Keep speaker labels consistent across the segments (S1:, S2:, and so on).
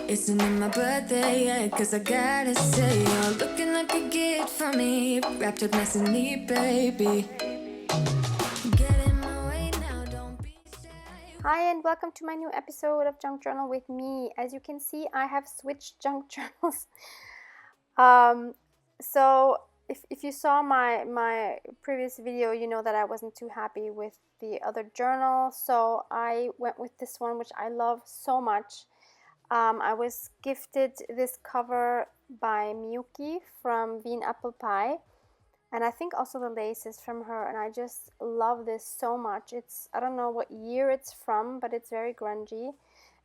S1: Isn't it my birthday yet? Cause I gotta say, you're looking like a gift for me, wrapped up nice and neat, baby. Get in my way now, don't be shy.
S2: Hi and welcome to my new episode of Junk Journal with me. As you can see, I have switched junk journals. So if you saw my previous video, you know that I wasn't too happy with the other journal. So I went with this one, which I love so much. I was gifted this cover by Miyuki from Bean Apple Pie. And I think also the lace is from her, and I just love this so much. I don't know what year it's from, but it's very grungy.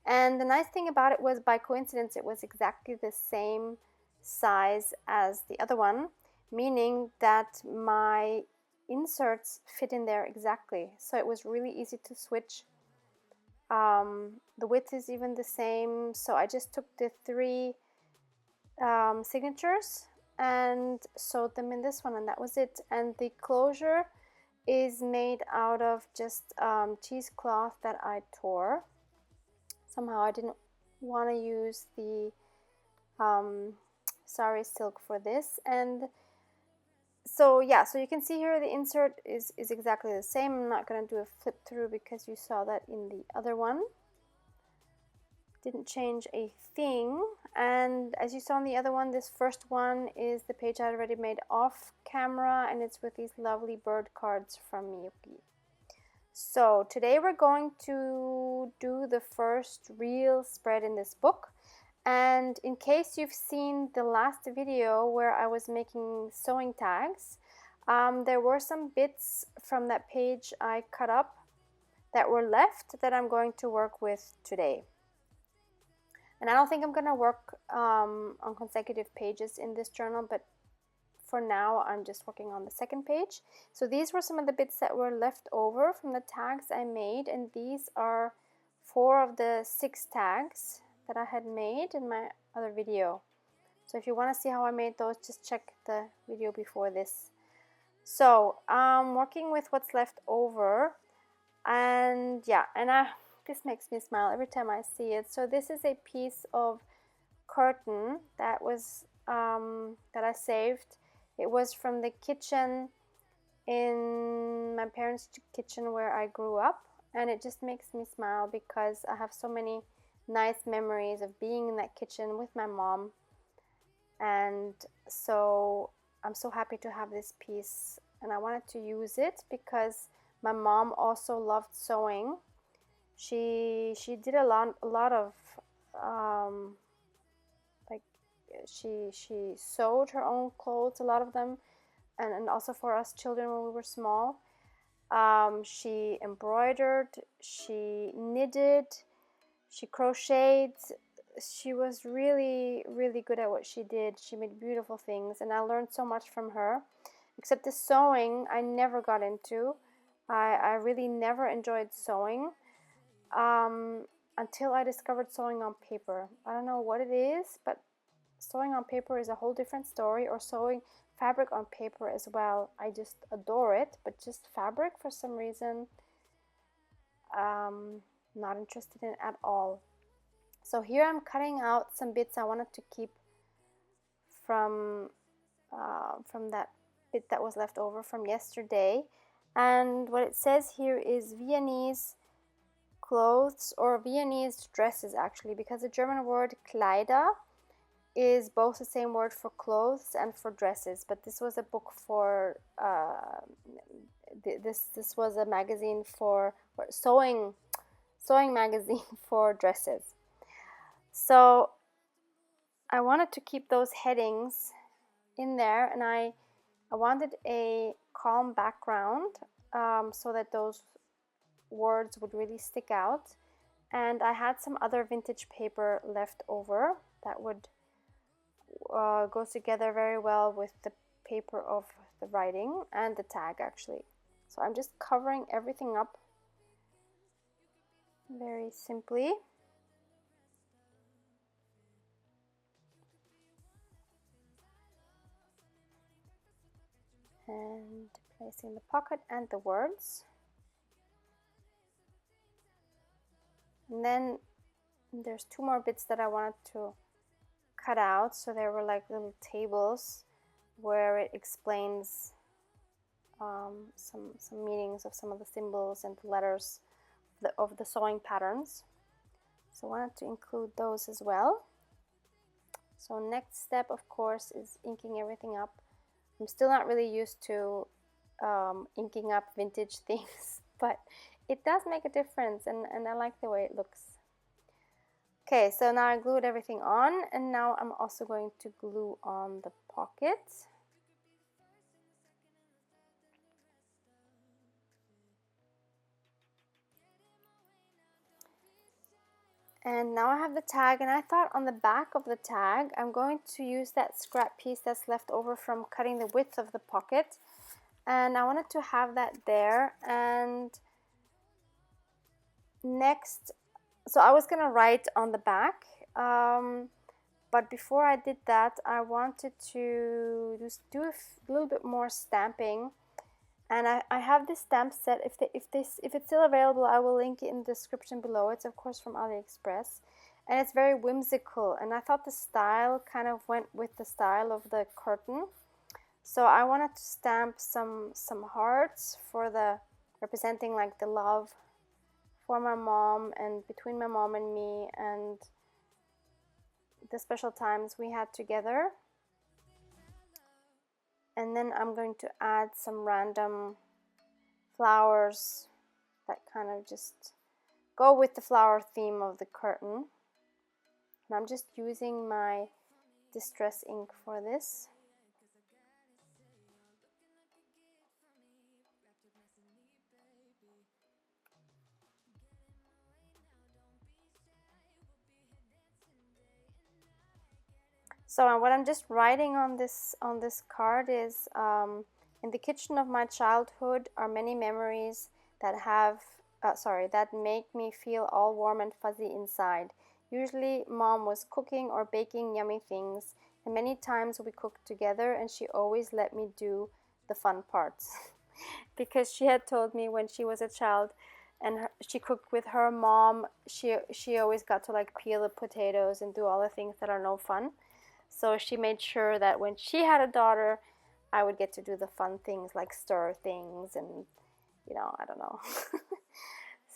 S2: And the nice thing about it was, by coincidence, it was exactly the same size as the other one, meaning that my inserts fit in there exactly. So it was really easy to switch. The width is even the same, so I just took the three signatures and sewed them in this one, and that was it. And the closure is made out of just cheesecloth that I tore. Somehow I didn't want to use the sari silk for this. And so yeah, so you can see here the insert is exactly the same. I'm not going to do a flip through because you saw that in the other one. Didn't change a thing. And as you saw in the other one, this first one is the page I had already made off camera, and it's with these lovely bird cards from Miyuki. So today we're going to do the first real spread in this book. And in case you've seen the last video where I was making sewing tags, there were some bits from that page I cut up that were left that I'm going to work with today. And I don't think I'm going to work on consecutive pages in this journal, but for now I'm just working on the second page. So these were some of the bits that were left over from the tags I made, and these are 4 of the 6 tags that I had made in my other video. So if you want to see how I made those, just check the video before this. So I'm working with what's left over, and yeah, and this makes me smile every time I see it. So this is a piece of curtain that was that I saved. It was from the kitchen in my parents' kitchen where I grew up, and it just makes me smile because I have so many nice memories of being in that kitchen with my mom. And so I'm so happy to have this piece, and I wanted to use it because my mom also loved sewing. She did a lot of like she sewed her own clothes, a lot of them, and also for us children when we were small. She embroidered, she knitted, she crocheted. She was really good at what she did. She made beautiful things, and I learned so much from her. Except the sewing I never got into. I really never enjoyed sewing until I discovered sewing on paper. I don't know what it is, but sewing on paper is a whole different story, or sewing fabric on paper as well. I just adore it, but just fabric for some reason, not interested in at all. So here I'm cutting out some bits I wanted to keep from that bit that was left over from yesterday. And what it says here is Viennese clothes, or Viennese dresses actually, because the German word Kleider is both the same word for clothes and for dresses. But this was a book for this was a magazine for sewing magazine for dresses. So I wanted to keep those headings in there, and I wanted a calm background so that those words would really stick out. And I had some other vintage paper left over that would go together very well with the paper of the writing and the tag actually. So I'm just covering everything up very simply. And placing the pocket and the words. And then And there's 2 more bits that I wanted to cut out, so there were like little tables where it explains some meanings of some of the symbols and the letters of the sewing patterns. So I wanted to include those as well. So next step, of course, is inking everything up. I'm still not really used to inking up vintage things, but it does make a difference, and I like the way it looks. Okay, so now I glued everything on, and now I'm also going to glue on the pocket. And now I have the tag, and I thought on the back of the tag I'm going to use that scrap piece that's left over from cutting the width of the pocket, and I wanted to have that there. And next, so I was gonna write on the back, but before I did that I wanted to just do a little bit more stamping. And I have this stamp set. If it's still available, I will link it in the description below. It's of course from AliExpress, and it's very whimsical, and I thought the style kind of went with the style of the curtain. So I wanted to stamp some hearts for the representing like the love for my mom and between my mom and me, and the special times we had together. And then I'm going to add some random flowers that kind of just go with the flower theme of the curtain. And I'm just using my distress ink for this. So what I'm just writing on this card is, in the kitchen of my childhood are many memories that that make me feel all warm and fuzzy inside. Usually mom was cooking or baking yummy things, and many times we cooked together, and she always let me do the fun parts. Because she had told me when she was a child and she cooked with her mom, she always got to like peel the potatoes and do all the things that are no fun. So she made sure that when she had a daughter, I would get to do the fun things like stir things and, you know, I don't know.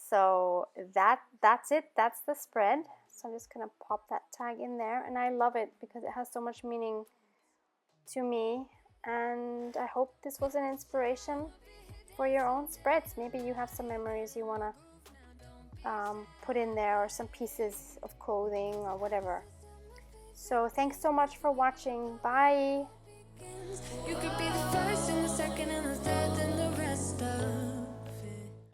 S2: So that's it. That's the spread. So I'm just gonna pop that tag in there, and I love it because it has so much meaning to me. And I hope this was an inspiration for your own spreads. Maybe you have some memories you wanna put in there, or some pieces of clothing or whatever. So thanks so much for watching. Bye.
S1: You could be